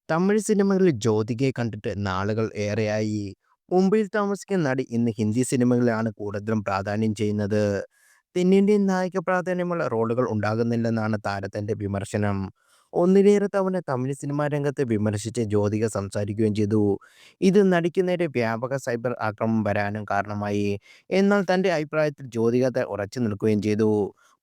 തമിഴ് സിനിമകളിൽ ജ്യോതികയെ കണ്ടിട്ട് നാളുകൾ ഏറെയായി. മുംബൈയിൽ താമസിക്കുന്ന നടി ഇന്ന് ഹിന്ദി സിനിമകളിലാണ് കൂടുതലും പ്രാധാന്യം ചെയ്യുന്നത്. തെന്നിന്ത്യൻ നായിക പ്രാധാന്യമുള്ള റോളുകൾ ഉണ്ടാകുന്നില്ലെന്നാണ് താരത്തിന്റെ വിമർശനം. ഒന്നിലേറെ തവണ തമിഴ് സിനിമാ രംഗത്തെ വിമർശിച്ച് ജ്യോതിക സംസാരിക്കുകയും ചെയ്തു. ഇത് നടിക്ക് നേരെ വ്യാപക സൈബർ ആക്രമണം വരാനും കാരണമായി. എന്നാൽ തന്റെ അഭിപ്രായത്തിൽ ജ്യോതിക ഉറച്ചു നിൽക്കുകയും ചെയ്തു.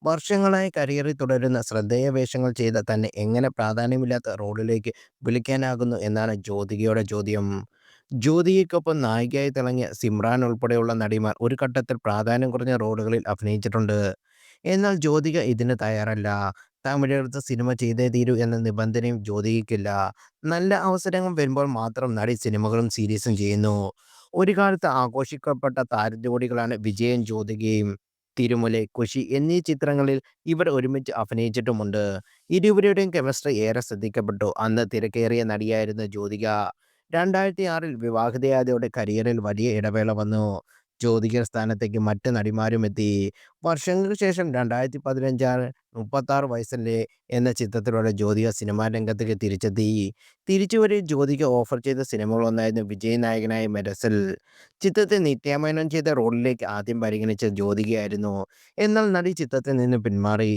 വർഷങ്ങളായി കരിയറിൽ തുടരുന്ന ശ്രദ്ധേയ വേഷങ്ങൾ ചെയ്ത തന്നെ എങ്ങനെ പ്രാധാന്യമില്ലാത്ത റോളിലേക്ക് വിളിക്കാനാകുന്നു എന്നാണ് ജ്യോതികയുടെ ചോദ്യം. ജ്യോതികയ്ക്കൊപ്പം നായികയായി തിളങ്ങിയ സിമ്രാൻ ഉൾപ്പെടെയുള്ള നടിമാർ ഒരു ഘട്ടത്തിൽ പ്രാധാന്യം കുറഞ്ഞ റോളുകളിൽ അഭിനയിച്ചിട്ടുണ്ട്. എന്നാൽ ജ്യോതിക ഇതിന് തയ്യാറല്ല. തമിഴകത്ത് സിനിമ ചെയ്തേ തീരൂ എന്ന നിബന്ധനയും ജ്യോതികയ്ക്കില്ല. നല്ല അവസരങ്ങൾ വരുമ്പോൾ മാത്രം നടി സിനിമകളും സീരീസും ചെയ്യുന്നു. ഒരു കാലത്ത് ആഘോഷിക്കപ്പെട്ട താരജോഡികളാണ് വിജയും ജ്യോതികയും. തിരുമല, ഖുഷി എന്നീ ചിത്രങ്ങളിൽ ഇവർ ഒരുമിച്ച് അഭിനയിച്ചിട്ടുമുണ്ട്. ഇരുവരുടെയും കെമിസ്ട്രി ഏറെ ശ്രദ്ധിക്കപ്പെട്ടു. അന്ന് തിരക്കേറിയ നടിയായിരുന്ന ജ്യോതിക 2006-ൽ വിവാഹിതയായതോടെ കരിയറിൽ വലിയ ഇടവേള വന്നു. ജ്യോതികയുടെ സ്ഥാനത്തേക്ക് മറ്റ് നടിമാരുമെത്തി. വർഷങ്ങൾക്ക് ശേഷം 2015 36 വയസ്സല്ലേ എന്ന ചിത്രത്തിലൂടെ ജ്യോതിക സിനിമാ രംഗത്തേക്ക് തിരിച്ചെത്തി. തിരിച്ചുവരവിൽ ജ്യോതിക ഓഫർ ചെയ്ത സിനിമകളൊന്നായിരുന്നു വിജയ് നായകനായ മെർസൽ. ചിത്രത്തിൽ നിത്യ ചെയ്ത റോളിലേക്ക് ആദ്യം പരിഗണിച്ചത് ജ്യോതികയായിരുന്നു. എന്നാൽ നടി ചിത്രത്തിൽ നിന്ന് പിന്മാറി.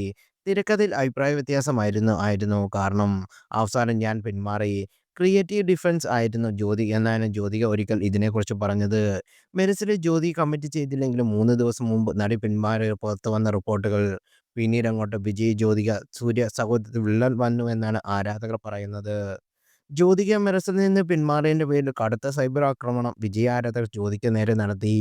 തിരക്കഥയിൽ അഭിപ്രായ വ്യത്യാസമായിരുന്നു കാരണം. അവസാനം ഞാൻ പിന്മാറി. ക്രിയേറ്റീവ് ഡിഫറൻസ് ആയിരുന്നു ജ്യോതിക എന്നാണ് ജ്യോതിക ഒരിക്കൽ ഇതിനെക്കുറിച്ച് പറഞ്ഞത്. മെർസലിൽ ജ്യോതിക കമ്മിറ്റ് ചെയ്തില്ലെങ്കിലും 3 ദിവസം മുമ്പ് നടി പിന്മാറിയത് പുറത്തുവന്ന റിപ്പോർട്ടുകൾ. പിന്നീടങ്ങോട്ട് വിജയ്, ജ്യോതിക, സൂര്യ സഹോദരത്തിൽ വിള്ളൽ വന്നു എന്നാണ് ആരാധകർ പറയുന്നത്. ജ്യോതിക മെറസിൽ നിന്ന് പിന്മാറിയതിന്റെ പേരിൽ കടുത്ത സൈബർ ആക്രമണം വിജയ് ആരാധകർ ജ്യോതിക്ക് നേരെ നടത്തി.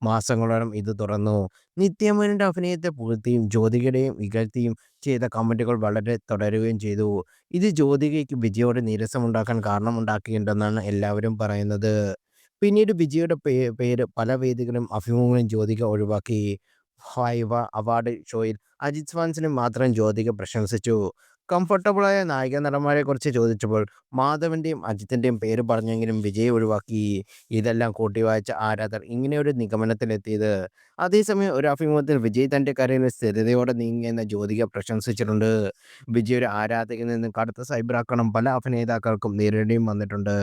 മാസങ്ങളോളം ഇത് തുടർന്നു. നിത്യമേനോന്റെ അഭിനയത്തെ പുകഴ്ത്തിയും ജ്യോതികയുടെയും ഇകഴ്ത്തിയും ചെയ്ത കമന്റുകൾ വളരെ തുടരുകയും ചെയ്തു. ഇത് ജ്യോതികയ്ക്ക് വിജയോട് നിരസമുണ്ടാക്കാൻ കാരണമുണ്ടാക്കിയിട്ടുണ്ടെന്നാണ് എല്ലാവരും പറയുന്നത്. പിന്നീട് വിജയുടെ പേര് പല വേദികളും അഭിമുഖങ്ങളും ജ്യോതിക ഒഴിവാക്കി. ഫൈവ അവാർഡ് ഷോയിൽ അജിത് ഫാൻസിനെ മാത്രം ജ്യോതിക പ്രശംസിച്ചു. കംഫർട്ടബിളായ നായിക നടന്മാരെക്കുറിച്ച് ചോദിച്ചപ്പോൾ മാധവന്റെയും അജിത്തിന്റെയും പേര് പറഞ്ഞെങ്കിലും വിജയ് ഒഴിവാക്കി. ഇതെല്ലാം കൂട്ടിവായിച്ച ആരാധകർ ഇങ്ങനെയൊരു നിഗമനത്തിലെത്തിയത്. അതേസമയം ഒരു അഭിമുഖത്തിൽ വിജയ് തന്റെ കരിയറിൽ സ്ഥിരതയോടെ നീങ്ങിയെന്ന് ജ്യോതിക പ്രശംസിച്ചിട്ടുണ്ട്. വിജയ് ഒരു ആരാധകനിൽ നിന്ന് കടുത്ത സൈബർ ആക്രമണം പല അഭിനേതാക്കൾക്കും നേരിടേണ്ടിയും വന്നിട്ടുണ്ട്.